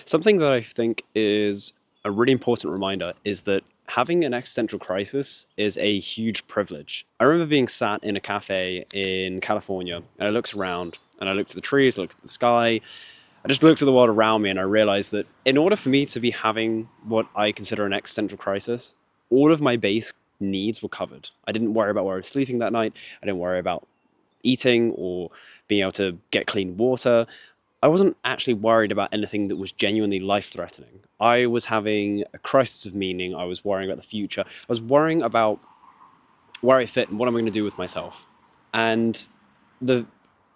Something that I think is a really important reminder is that having an existential crisis is a huge privilege. I remember being sat in a cafe in California and I looked around and I looked at the trees, I looked at the sky, I just looked at the world around me and I realized that in order for me to be having what I consider an existential crisis, all of my base needs were covered. I didn't worry about where I was sleeping that night. I didn't worry about eating or being able to get clean water. I wasn't actually worried about anything that was genuinely life-threatening. I was having a crisis of meaning. I was worrying about the future. I was worrying about where I fit and what I'm going to do with myself. And the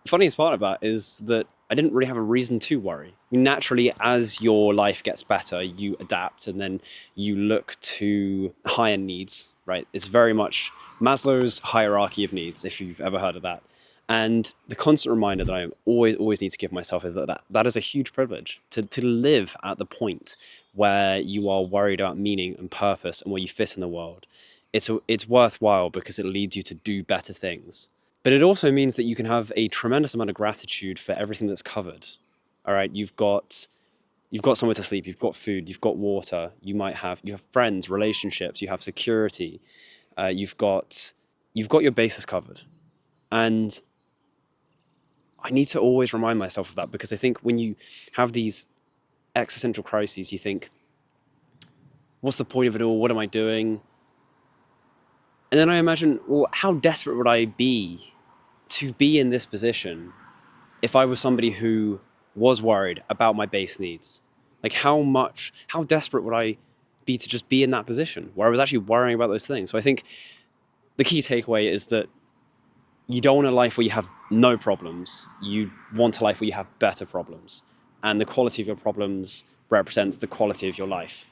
funniest part about it is that I didn't really have a reason to worry. I mean, naturally, as your life gets better, you adapt and then you look to higher needs, right? It's very much Maslow's hierarchy of needs, if you've ever heard of that. And the constant reminder that I always need to give myself is that is a huge privilege to live at the point where you are worried about meaning and purpose and where you fit in the world. It's worthwhile because it leads you to do better things. But it also means that you can have a tremendous amount of gratitude for everything that's covered. All right, you've got somewhere to sleep, you've got food, you've got water, you have friends, relationships, you have security, you've got your bases covered. And I need to always remind myself of that because I think when you have these existential crises, you think, what's the point of it all? What am I doing? And then I imagine, well, how desperate would I be to be in this position if I was somebody who was worried about my base needs? Like how desperate would I be to just be in that position where I was actually worrying about those things? So I think the key takeaway is that you don't want a life where you have no problems. You want a life where you have better problems. And the quality of your problems represents the quality of your life.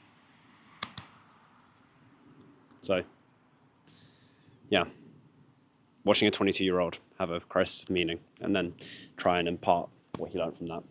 So, yeah, watching a 22-year-old have a crisis of meaning and then try and impart what he learned from that.